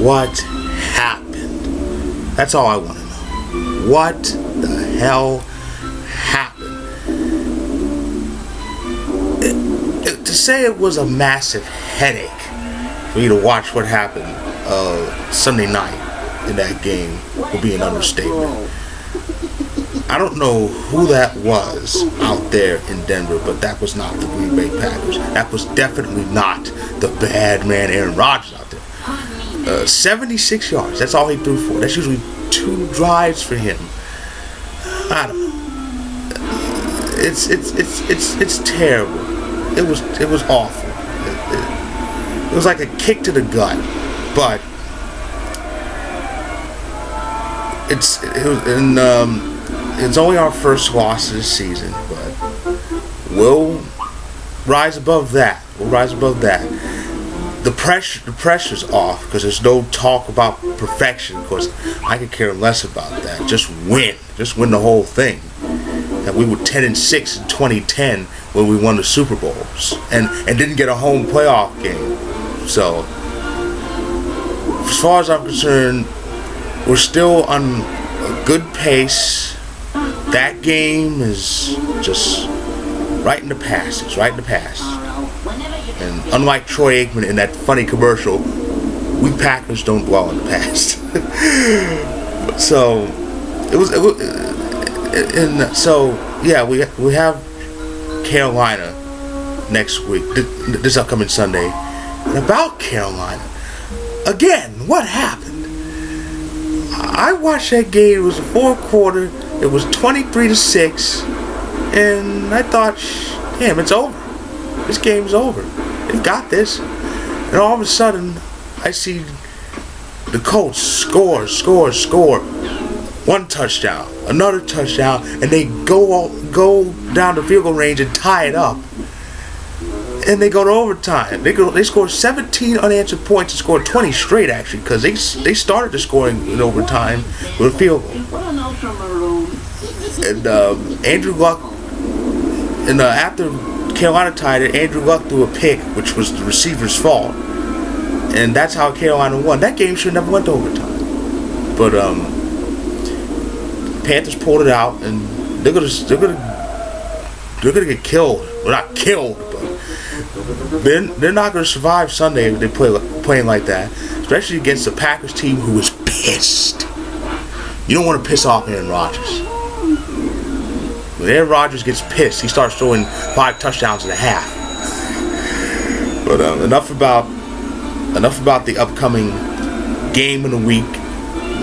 What happened? That's all I want to know. What the hell happened? To say it was a massive headache for you to watch what happened Sunday night in that game would be an understatement. I don't know who that was out there in Denver, but that was not the Green Bay Packers. That was definitely not the bad man Aaron Rodgers out there. 76 yards, that's all he threw for. That's usually 2 drives for him. I don't know. It's terrible. It was awful. It was like a kick to the gut, but it's only our first loss this season, but we'll rise above that. The pressure's off because there's no talk about perfection. Of course, I could care less about that. Just win the whole thing. And we were 10-6 in 2010 when we won the Super Bowls and didn't get a home playoff game. So, as far as I'm concerned, we're still on a good pace. That game is just right in the past. It's right in the past. And unlike Troy Aikman in that funny commercial, we Packers don't dwell in the past. So we have Carolina next week, this upcoming Sunday. And about Carolina, again, what happened? I watched that game. It was the fourth quarter. It was 23-6, and I thought, damn, it's over. This game's over. They've got this. And all of a sudden, I see the Colts score. 1 touchdown, another touchdown, and they go down the field goal range and tie it up. And they go to overtime. They scored 17 unanswered points and scored 20 straight, actually, because they started the scoring in overtime with a field goal. And Andrew Luck, and after Carolina tied it, Andrew Luck threw a pick, which was the receiver's fault, and that's how Carolina won. That game should never went to overtime, but Panthers pulled it out, and they're gonna get killed. Well, not killed, but they're not gonna survive Sunday if they playing like that, especially against the Packers team who is pissed. You don't want to piss off Aaron Rodgers. When Aaron Rodgers gets pissed, he starts throwing 5 touchdowns and a half. But enough about the upcoming game in the week,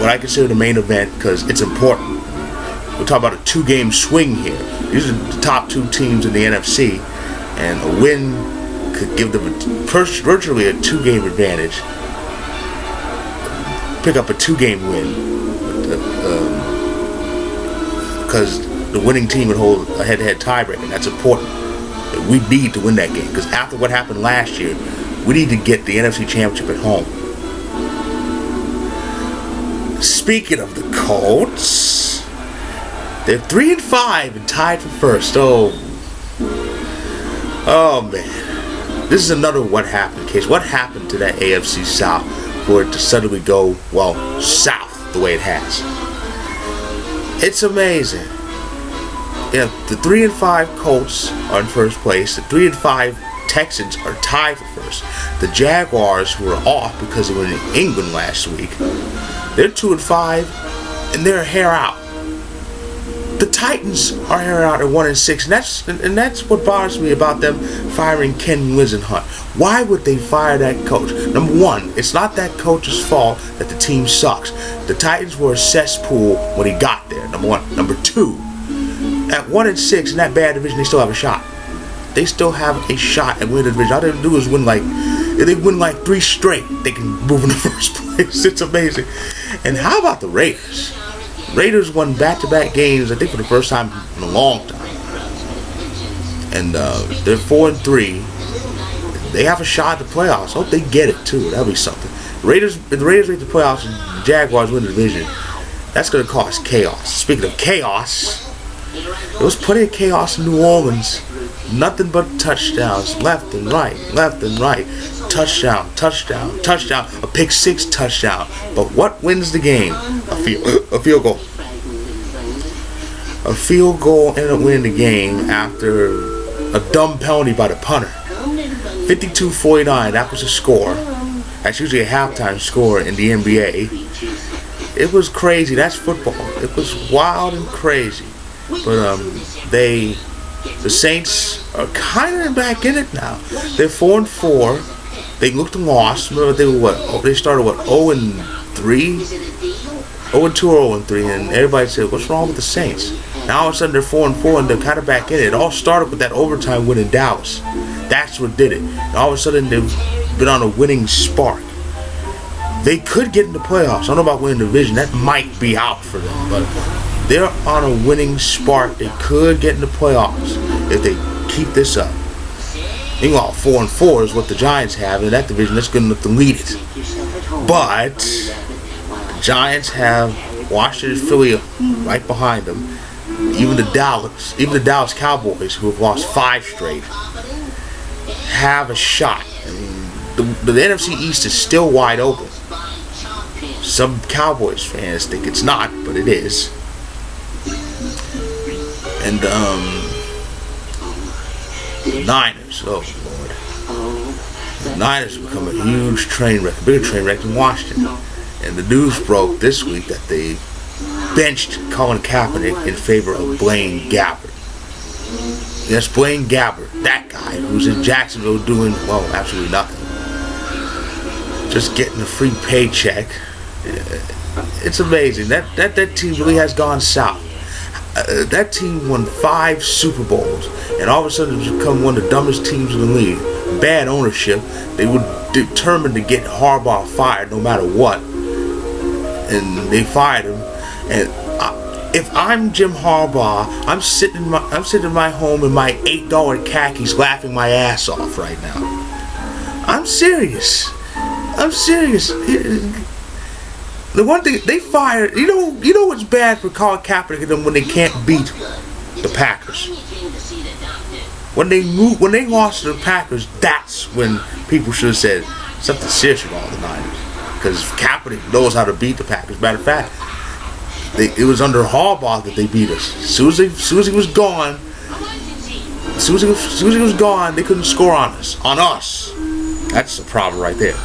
what I consider the main event, because it's important. We're talking about a 2-game swing here. These are the top 2 teams in the NFC, and a win could give them virtually a 2-game advantage. Pick up a 2-game win, because the winning team would hold a head-to-head tiebreaker. That's important. We need to win that game, because after what happened last year, we need to get the NFC Championship at home. Speaking of the Colts, they're 3-5 and tied for first. Oh man, this is another what happened case. What happened to that AFC South for it to suddenly go south the way it has? It's amazing. Yeah, the 3-5 Colts are in first place. The 3-5 Texans are tied for first. The Jaguars, who were off because they were in England last week, they're 2-5, and they're a hair out. The Titans are hair out at 1-6, and that's what bothers me about them firing Ken Wisenhunt. Why would they fire that coach? Number one, it's not that coach's fault that the team sucks. The Titans were a cesspool when he got there. Number one. Number two, at 1-6 in that bad division, they still have a shot. They still have a shot at winning the division. All they have to do is win if they win 3 straight, they can move in the first place. It's amazing. And how about the Raiders? Raiders won back-to-back games, I think, for the first time in a long time. And they're 4-3. They have a shot at the playoffs. Hope they get it too. That'll be something. If the Raiders make the playoffs and the Jaguars win the division, that's going to cause chaos. Speaking of chaos, there was plenty of chaos in New Orleans. Nothing but touchdowns, left and right. touchdown, touchdown, touchdown, a pick six touchdown. But what wins the game? A field goal. A field goal ended up winning the game after a dumb penalty by the punter. 52-49, that was the score. That's usually a halftime score in the NBA. It was crazy. That's football. It was wild and crazy. But the Saints are kind of back in it now. They're 4-4. They looked lost. Remember they were what? They started what? 0-3, 0-2 or 0-3, and everybody said, "What's wrong with the Saints?" Now all of a sudden they're 4-4 and they're kind of back in it. It all started with that overtime win in Dallas. That's what did it. And all of a sudden they've been on a winning spark. They could get in the playoffs. I don't know about winning the division. That might be out for them, but they're on a winning spark. They could get in the playoffs if they keep this up. Meanwhile, 4-4 is what the Giants have in that division. That's good enough to lead it. But the Giants have Washington, Philly right behind them. Even the Dallas Cowboys, who have lost 5 straight, have a shot. I mean, the NFC East is still wide open. Some Cowboys fans think it's not, but it is. And the Niners, oh Lord, the Niners have become a huge train wreck, a bigger train wreck than Washington. And the news broke this week that they benched Colin Kaepernick in favor of Blaine Gabbert. Yes, Blaine Gabbert, that guy who's in Jacksonville doing, well, absolutely nothing. Just getting a free paycheck. It's amazing. That team really has gone south. That team won 5 Super Bowls, and all of a sudden it's become one of the dumbest teams in the league. Bad ownership. They were determined to get Harbaugh fired no matter what, and they fired him. And if I'm Jim Harbaugh, I'm sitting in my home in my $8 khakis, laughing my ass off right now. I'm serious. The one thing they fired, you know what's bad for Colin Kaepernick and them when they can't beat the Packers. When they lost to the Packers, that's when people should have said something serious about the Niners, because Kaepernick knows how to beat the Packers. Matter of fact, it was under Harbaugh that they beat us. As soon as he was gone, they couldn't score on us. That's the problem right there.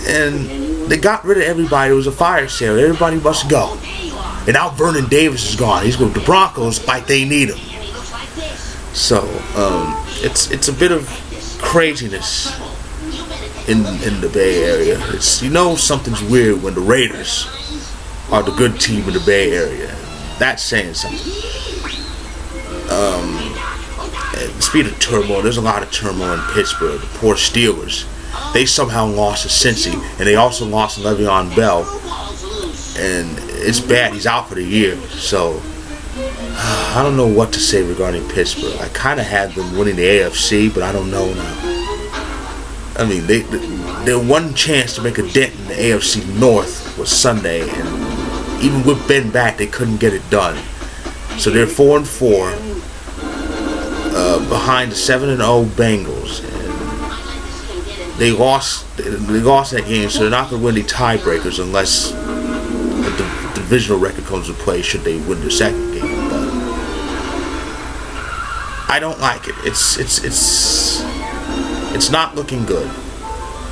And they got rid of everybody. It was a fire sale. Everybody must go. And now Vernon Davis is gone. He's going to the Broncos like they need him. So it's a bit of craziness in the Bay Area. Something's weird when the Raiders are the good team in the Bay Area. That's saying something. Speed of turmoil. There's a lot of turmoil in Pittsburgh. The poor Steelers. They somehow lost to Cincy, and they also lost to Le'Veon Bell, and it's bad. He's out for the year. So I don't know what to say regarding Pittsburgh. I kind of had them winning the AFC, but I don't know now. I mean, their one chance to make a dent in the AFC North was Sunday, and even with Ben back, they couldn't get it done. So they're 4-4 behind the 7-0 Bengals. They lost that game, so they're not going to win any tiebreakers unless the divisional record comes into play should they win the second game. But I don't like it. It's not looking good.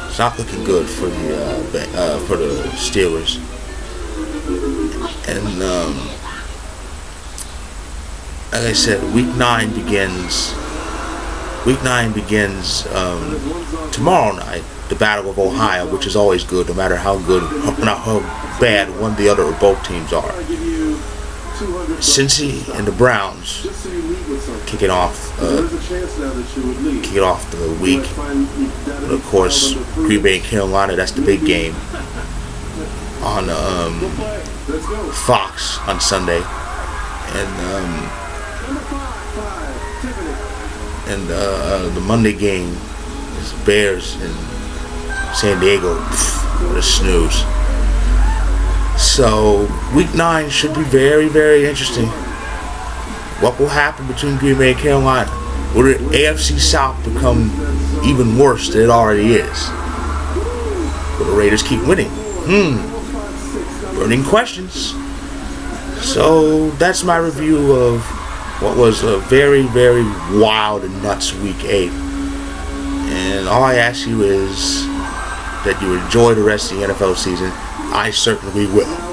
It's not looking good for the Steelers. And like I said, Week 9 begins. Week 9 begins tomorrow night, the Battle of Ohio, which is always good, no matter how good, not how bad one, the other, or both teams are. Cincy and the Browns kicking off the week. And of course, Green Bay and Carolina, that's the big game on Fox on Sunday. And the Monday game is the Bears in San Diego. What a snooze. So Week 9 should be very, very interesting. What will happen between Green Bay and Carolina? Will the AFC South become even worse than it already is. Will the Raiders keep winning? Burning questions. So that's my review of what was a very, very wild and nuts week 8. And all I ask you is that you enjoy the rest of the NFL season. I certainly will.